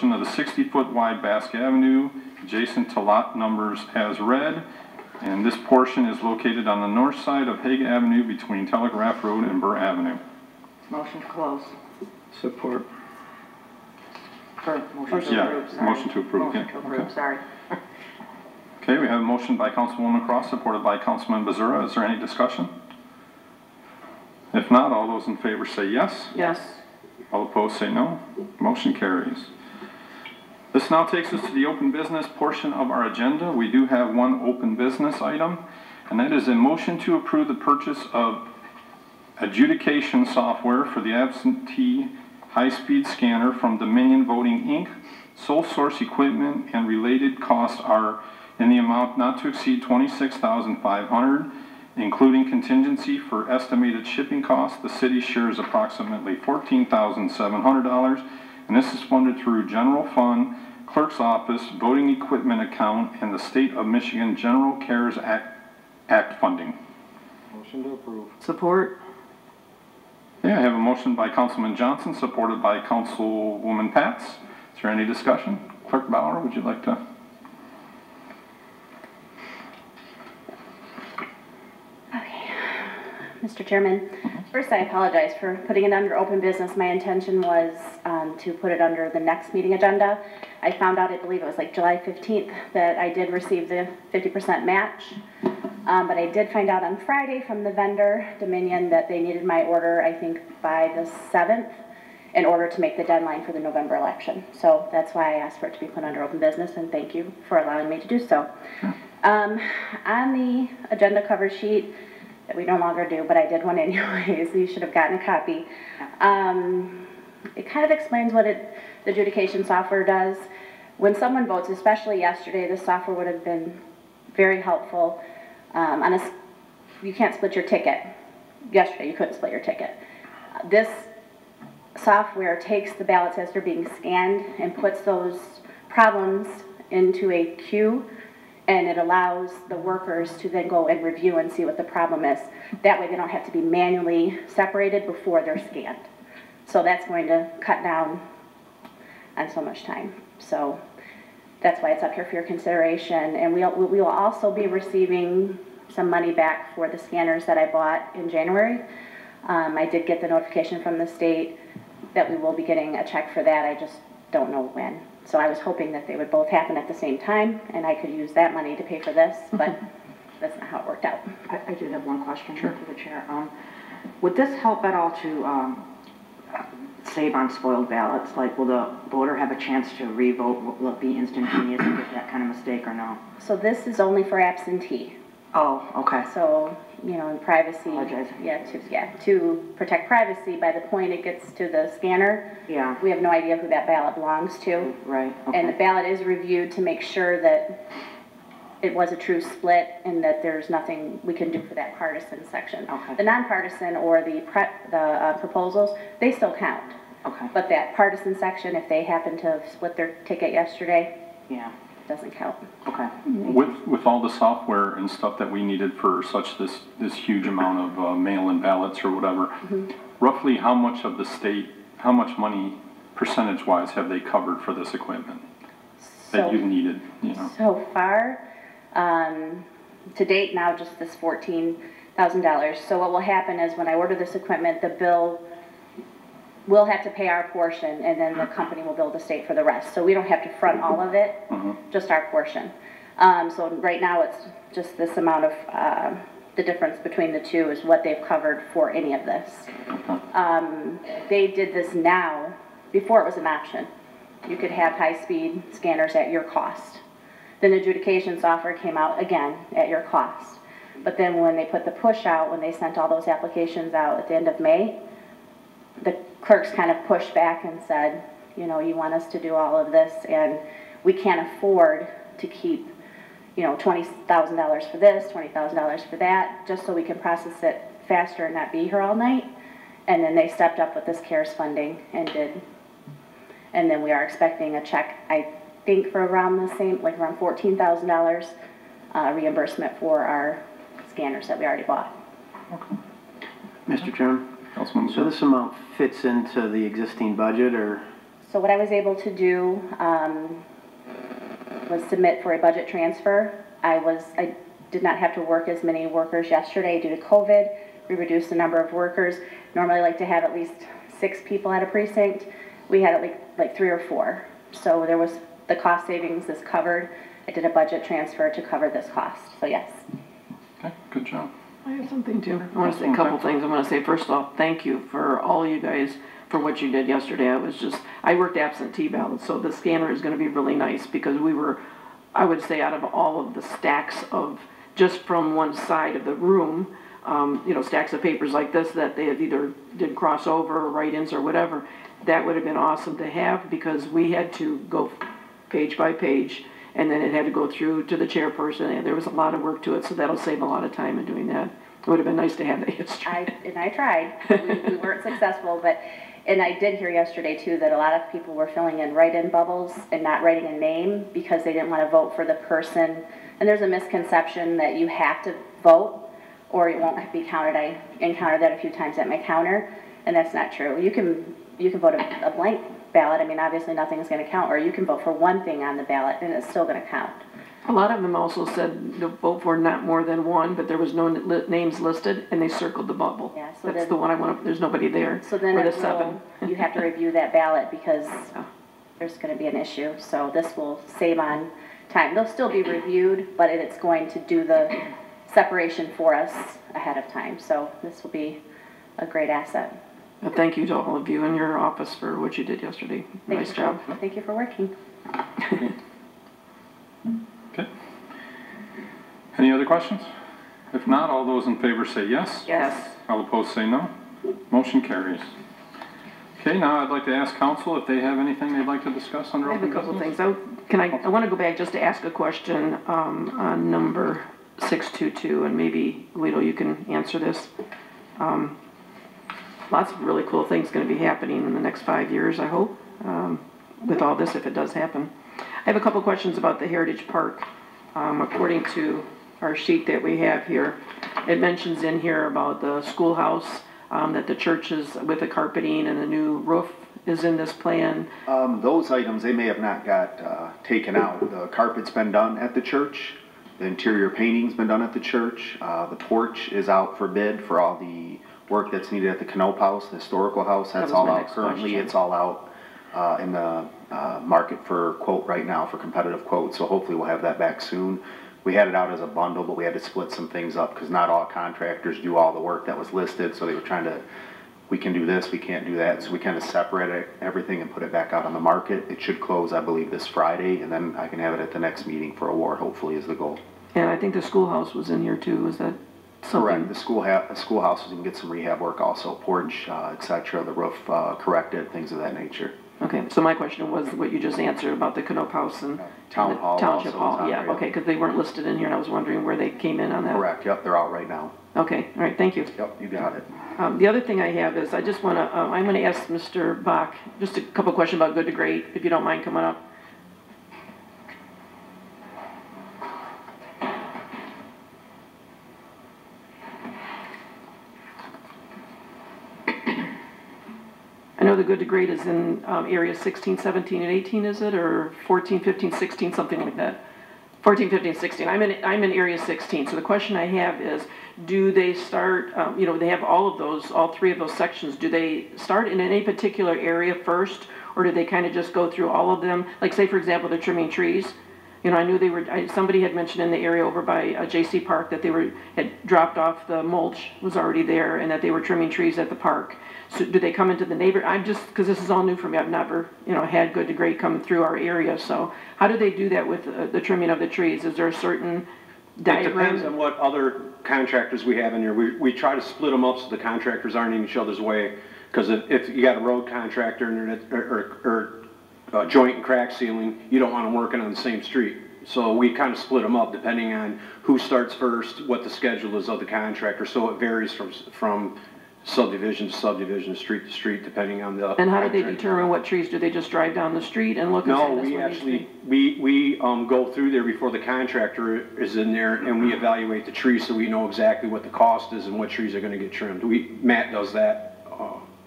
of the 60-foot wide Basque Avenue adjacent to lot numbers as read. And this portion is located on the north side of Hague Avenue between Telegraph Road and Burr Avenue. Motion to close. Support. Motion to approve, sorry. Motion to approve. Motion to approve, sorry. Okay, we have a motion by Councilwoman Cross, supported by Councilman Bazura. Is there any discussion? If not, all those in favor say yes. Yes. All opposed say no. Motion carries. This now takes us to the open business portion of our agenda. We do have one open business item, and that is a motion to approve the purchase of adjudication software for the absentee high-speed scanner from Dominion Voting Inc. Sole source equipment and related costs are in the amount not to exceed $26,500, including contingency for estimated shipping costs. The city shares approximately $14,700, and this is funded through General Fund, Clerk's Office, Voting Equipment Account, and the State of Michigan General CARES Act funding. Motion to approve. Support. Yeah, I have a motion by Councilman Johnson, supported by Councilwoman Pats. Is there any discussion? Clerk Bauer, would you like to? Okay. Mr. Chairman, first I apologize for putting it under open business. My intention was to put it under the next meeting agenda. I found out, I believe it was like July 15th, that I did receive the 50% match. But I did find out on Friday from the vendor, Dominion, that they needed my order, I think, by the 7th in order to make the deadline for the November election. So that's why I asked for it to be put under open business, and thank you for allowing me to do so. On the agenda cover sheet, that we no longer do, but I did one anyways, so you should have gotten a copy. It kind of explains what the adjudication software does. When someone votes, especially yesterday, this software would have been very helpful. You can't split your ticket. Yesterday, you couldn't split your ticket. This software takes the ballots as they're being scanned and puts those problems into a queue, and it allows the workers to then go and review and see what the problem is. That way they don't have to be manually separated before they're scanned. So that's going to cut down on so much time. So that's why it's up here for your consideration. And we will also be receiving some money back for the scanners that I bought in January. I did get the notification from the state that we will be getting a check for that. I just don't know when. So I was hoping that they would both happen at the same time and I could use that money to pay for this, but that's not how it worked out. I do have one question Sure. to the chair. Would this help at all to save on spoiled ballots? Like, will the voter have a chance to re-vote? Will it be instantaneous if there's that kind of mistake or no? So this is only for absentee. Oh, okay. So, you know, in privacy, Apologize. to protect privacy, by the point it gets to the scanner, Yeah. we have no idea who that ballot belongs to. Right. Okay. And the ballot is reviewed to make sure that it was a true split and that there's nothing we can do for that partisan section. Okay. The nonpartisan or the proposals, they still count. Okay. But that partisan section, if they happen to have split their ticket yesterday, Yeah. doesn't count. Okay. With all the software and stuff that we needed for this huge amount of mail-in ballots or whatever, roughly how much of the state, how much money percentage-wise have they covered for this equipment that you needed? You know. So far, to date now, just this $14,000. So what will happen is when I order this equipment, the bill we'll have to pay our portion, and then the company will bill the state for the rest. So we don't have to front all of it, just our portion. So right now it's just this amount of, the difference between the two is what they've covered for any of this. They did this now, before it was an option. You could have high-speed scanners at your cost. Then adjudication software came out again at your cost. But then when they put the push out, when they sent all those applications out at the end of May, the clerks kind of pushed back and said, you know, you want us to do all of this, and we can't afford to keep, you know, $20,000 for this, $20,000 for that, just so we can process it faster and not be here all night. And then they stepped up with this CARES funding and did. And then we are expecting a check, I think, for around the same, like around $14,000 reimbursement for our scanners that we already bought. Okay. Mr. Chairman? Councilman. So this amount fits into the existing budget, or? So what I was able to do was submit for a budget transfer. I did not have to work as many workers yesterday due to COVID. We reduced the number of workers. Normally I like to have at least 6 people at a precinct. We had like 3 or 4. So there was the cost savings is covered. I did a budget transfer to cover this cost, so yes. Okay, good job. I have something too. I want to say a couple things. I want to say, first off, thank you for all you guys for what you did yesterday. I worked absentee ballots, so the scanner is going to be really nice because we were, I would say, out of all of the stacks of, just from one side of the room, stacks of papers like this that they had either did crossover or write-ins or whatever, that would have been awesome to have because we had to go page by page and then it had to go through to the chairperson and there was a lot of work to it, so that'll save a lot of time in doing that. It would have been nice to have that history. I tried. We weren't successful, and I did hear yesterday too that a lot of people were filling in write-in bubbles and not writing a name because they didn't want to vote for the person. And there's a misconception that you have to vote or it won't be counted. I encountered that a few times at my counter, and that's not true. You can vote a blank ballot. I mean, obviously nothing is going to count, or you can vote for one thing on the ballot and it's still going to count. A lot of them also said to vote for not more than one, but there was no names listed, and they circled the bubble. Yeah, so that's the one I want. There's nobody there. So then the 7. You have to review that ballot because there's going to be an issue. So this will save on time. They'll still be reviewed, but it's going to do the separation for us ahead of time. So this will be a great asset. Thank you to all of you in your office for what you did yesterday. Nice job. Thank you for working. Okay. Any other questions? If not, all those in favor say yes. Yes. All opposed say no. Motion carries. Okay, now I'd like to ask council if they have anything they'd like to discuss under I have open a couple business. things. I want to go back just to ask a question on number 622, and maybe, Guido, you can answer this. Lots of really cool things going to be happening in the next 5 years, I hope, with all this, if it does happen. I have a couple questions about the Heritage Park. According to our sheet that we have here, it mentions in here about the schoolhouse, that the church is with the carpeting and the new roof is in this plan. Those items, they may have not got taken out. The carpet's been done at the church. The interior painting's been done at the church. The porch is out for bid for all the work that's needed at the Knope House, the historical house. That's all out currently. Question. It's all out in the market for quote right now, for competitive quotes. So hopefully we'll have that back soon. We had it out as a bundle, but we had to split some things up because not all contractors do all the work that was listed. So they were trying to, we can do this, we can't do that. So we kind of separated everything and put it back out on the market. It should close, I believe, this Friday, and then I can have it at the next meeting for award, hopefully, is the goal. And I think the schoolhouse was in here too. Was that something? Correct. The schoolhouse is going to get some rehab work also, porch, etc., the roof corrected, things of that nature. Okay, so my question was what you just answered about the Knope House and Town Hall Township also Hall. is on Yeah, there. okay, because they weren't listed in here, and I was wondering where they came in on that. Correct. Yep, they're out right now. Okay, all right, thank you. Yep, you got it. The other thing I have is I just want to, I'm going to ask Mr. Bach just a couple questions about Good to Great, if you don't mind coming up. I know the Good to Great is in areas 16, 17, and 18, is it? Or 14, 15, 16, something like that. 14, 15, 16. I'm in area 16. So the question I have is, do they start, they have all of those, all 3 of those sections. Do they start in any particular area first, or do they kind of just go through all of them? Like, say, for example, they're trimming trees. I knew they were, somebody had mentioned in the area over by J.C. Park that they had dropped off, the mulch was already there, and that they were trimming trees at the park. So do they come into the because this is all new for me, I've never, had Good to Great come through our area, so how do they do that with the trimming of the trees? Is there a certain diagram? It depends on what other contractors we have in here. We try to split them up so the contractors aren't in each other's way, because if you got a road contractor or joint and crack sealing, you don't want them working on the same street. So we kind of split them up depending on who starts first, what the schedule is of the contractor, so it varies from subdivision to subdivision, street to street, depending on the. And how do they determine what trees? Do they just drive down the street and look? No, we actually, we go through there before the contractor is in there, and we evaluate the trees so we know exactly what the cost is and what trees are gonna get trimmed. Matt does that,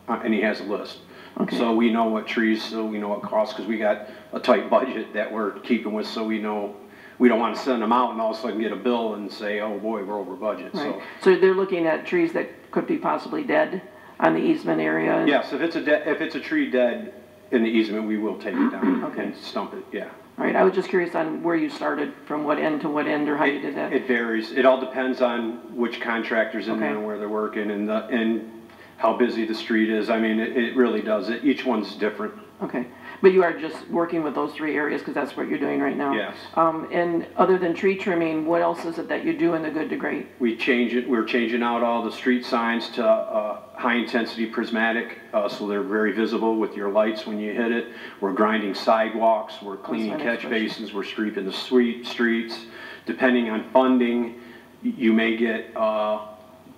and he has a list. Okay. So we know what trees, so we know what costs, because we got a tight budget that we're keeping with, so we know, we don't want to send them out and all of a sudden get a bill and say, oh boy, we're over budget, Right. so. So they're looking at trees that could be possibly dead on the easement area? Yes, if it's a tree dead in the easement, we will take it down Okay. and stump it, yeah. All right, I was just curious on where you started, from what end to what end, or how you did that? It varies. It all depends on which contractor's in there Okay. and where they're working and how busy the street is. I mean, it really does. Each one's different. Okay, but you are just working with those 3 areas, because that's what you're doing right now? Yes. And other than tree trimming, what else is it that you do in the good to great? We're changing out all the street signs to high-intensity prismatic, so they're very visible with your lights when you hit it. We're grinding sidewalks, we're cleaning my next catch question. basins, we're sweeping the streets. Depending on funding, you may get,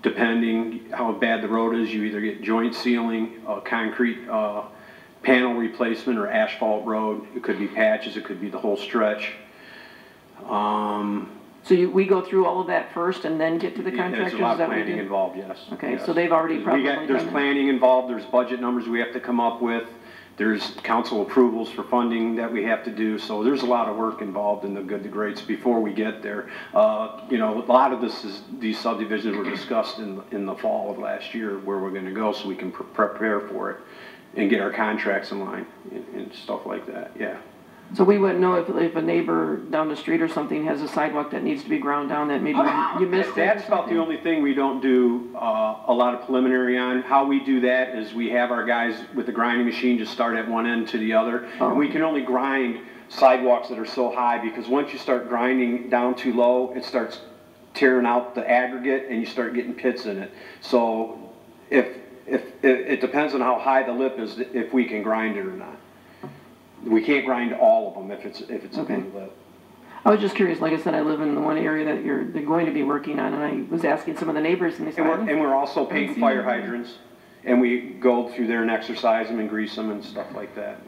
depending how bad the road is, you either get joint sealing, concrete panel replacement, or asphalt road. It could be patches, it could be the whole stretch. So we go through all of that first and then get to the contractors? There's a lot Is that of what we planning do? involved, yes. Okay, yes. so they've already probably There's done- planning involved, there's budget numbers we have to come up with, there's council approvals for funding that we have to do, so there's a lot of work involved in the good to greats before we get there. You know, a lot of these subdivisions were discussed in the fall of last year, where we're gonna go, so we can prepare for it and get our contracts in line and stuff like that, yeah. So we wouldn't know if a neighbor down the street or something has a sidewalk that needs to be ground down, that maybe you missed it? That's about the only thing we don't do a lot of preliminary on. How we do that is we have our guys with the grinding machine just start at one end to the other. Oh. And we can only grind sidewalks that are so high, because once you start grinding down too low, it starts tearing out the aggregate and you start getting pits in it. So if it depends on how high the lip is, if we can grind it or not. We can't grind all of them if it's a Okay. big lip. I was just curious, like I said, I live in the one area that they're going to be working on, and I was asking some of the neighbors, and they said, And we're also painting fire hydrants, and we go through there and exercise them and grease them and stuff like that.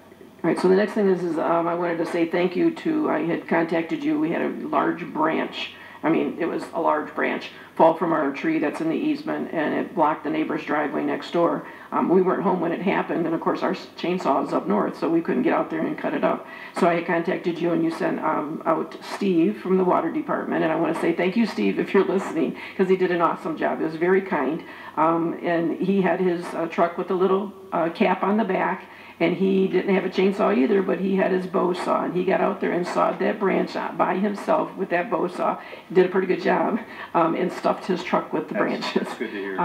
All right, so the next thing is I wanted to say thank you to, I had contacted you, we had a large branch, I mean, it was a large branch, fall from our tree that's in the easement, and it blocked the neighbor's driveway next door. We weren't home when it happened, and of course our chainsaw is up north, so we couldn't get out there and cut it up. So I had contacted you, and you sent out Steve from the water department, and I want to say thank you, Steve, if you're listening, because he did an awesome job. It was very kind, and he had his truck with a little cap on the back, and he didn't have a chainsaw either, but he had his bow saw, and he got out there and sawed that branch out by himself with that bow saw. Did a pretty good job, and stuffed his truck with the branches. That's good to hear.